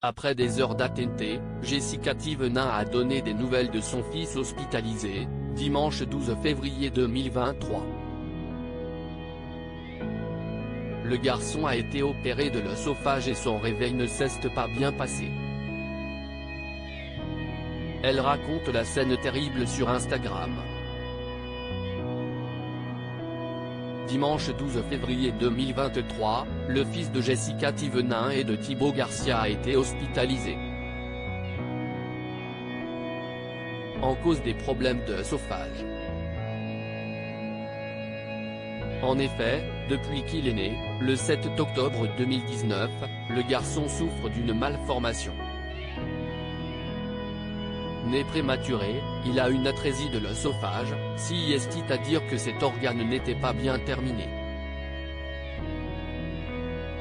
Après des heures d'attente, Jessica Thévenin a donné des nouvelles de son fils hospitalisé, dimanche 12 février 2023. Le garçon a été opéré de l'œsophage et son réveil ne s'est pas bien passé. Elle raconte la scène terrible sur Instagram. Dimanche 12 février 2023, le fils de Jessica Thévenin et de Thibaut Garcia a été hospitalisé. En cause des problèmes d'œsophage. En effet, depuis qu'il est né, le 7 octobre 2019, le garçon souffre d'une malformation. Né prématuré, il a une atrésie de l'œsophage, si c'est-à-dire que cet organe n'était pas bien terminé.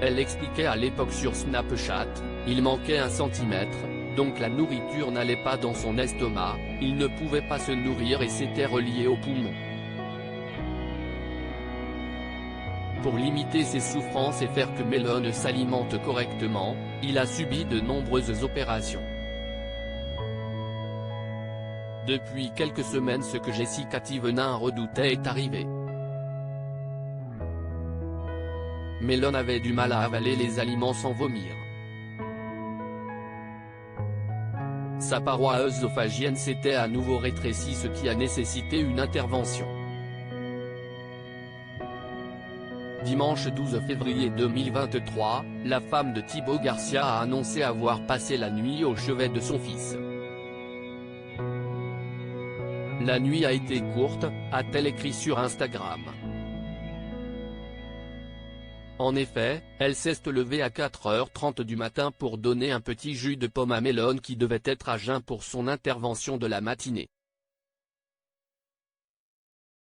Elle expliquait à l'époque sur Snapchat, il manquait 1 centimètre, donc la nourriture n'allait pas dans son estomac, il ne pouvait pas se nourrir et c'était relié aux poumons. Pour limiter ses souffrances et faire que Melone s'alimente correctement, il a subi de nombreuses opérations. Depuis quelques semaines, ce que Jessica Thévenin redoutait est arrivé. Melone avait du mal à avaler les aliments sans vomir. Sa paroi œsophagienne s'était à nouveau rétrécie, ce qui a nécessité une intervention. Dimanche 12 février 2023, la femme de Thibaut Garcia a annoncé avoir passé la nuit au chevet de son fils. La nuit a été courte, a-t-elle écrit sur Instagram. En effet, elle s'est levée à 4h30 du matin pour donner un petit jus de pomme à Melone qui devait être à jeun pour son intervention de la matinée.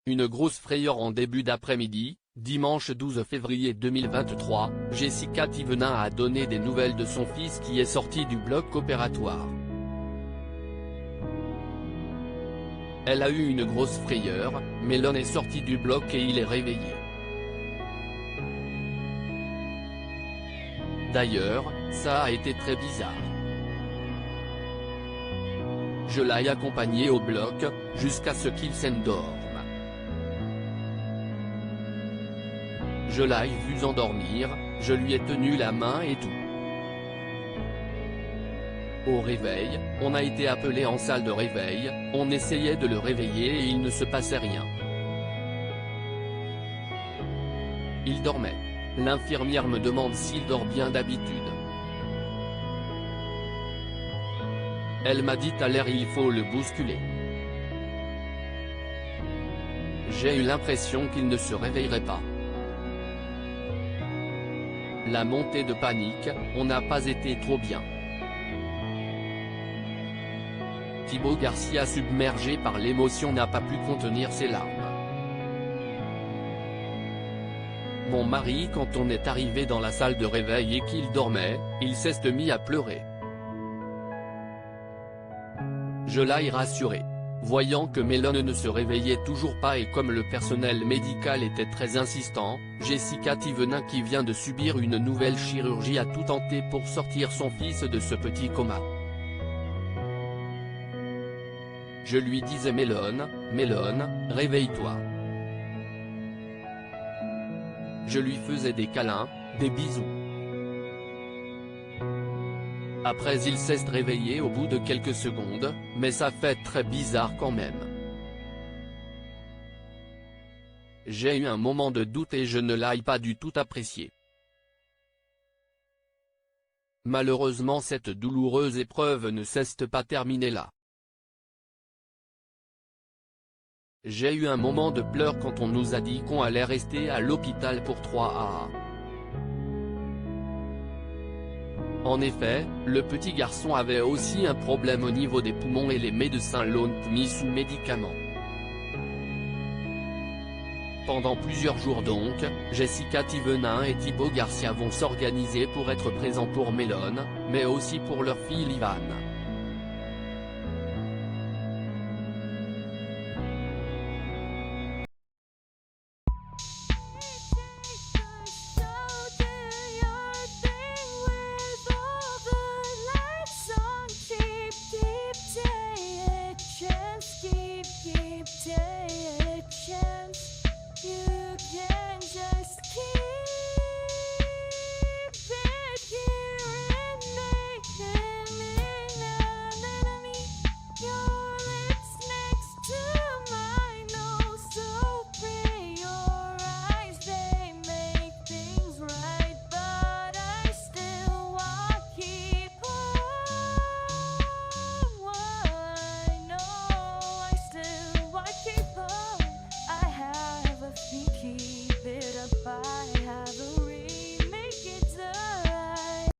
Une grosse frayeur en début d'après-midi, dimanche 12 février 2023, Jessica Thévenin a donné des nouvelles de son fils qui est sorti du bloc opératoire. Elle a eu une grosse frayeur, Melone est sorti du bloc et il est réveillé. D'ailleurs, ça a été très bizarre. Je l'ai accompagné au bloc, jusqu'à ce qu'il s'endorme. Je l'ai vu s'endormir, je lui ai tenu la main et tout. Au réveil, on a été appelé en salle de réveil, on essayait de le réveiller et il ne se passait rien. Il dormait. L'infirmière me demande s'il dort bien d'habitude. Elle m'a dit à l'air il faut le bousculer. J'ai eu l'impression qu'il ne se réveillerait pas. La montée de panique, on n'a pas été trop bien. Thibaut Garcia, submergé par l'émotion, n'a pas pu contenir ses larmes. Mon mari, quand on est arrivé dans la salle de réveil et qu'il dormait, il s'est mis à pleurer. Je l'ai rassuré. Voyant que Melone ne se réveillait toujours pas et comme le personnel médical était très insistant, Jessica Thévenin, qui vient de subir une nouvelle chirurgie, a tout tenté pour sortir son fils de ce petit coma. Je lui disais Melone, réveille-toi. Je lui faisais des câlins, des bisous. Après il s'est réveillé au bout de quelques secondes, mais ça fait très bizarre quand même. J'ai eu un moment de doute et je ne l'ai pas du tout apprécié. Malheureusement cette douloureuse épreuve ne s'est pas terminée là. J'ai eu un moment de pleurs quand on nous a dit qu'on allait rester à l'hôpital pour 3 à. En effet, le petit garçon avait aussi un problème au niveau des poumons et les médecins l'ont mis sous médicaments. Pendant plusieurs jours donc, Jessica Thévenin et Thibaut Garcia vont s'organiser pour être présents pour Melone, mais aussi pour leur fille Livane.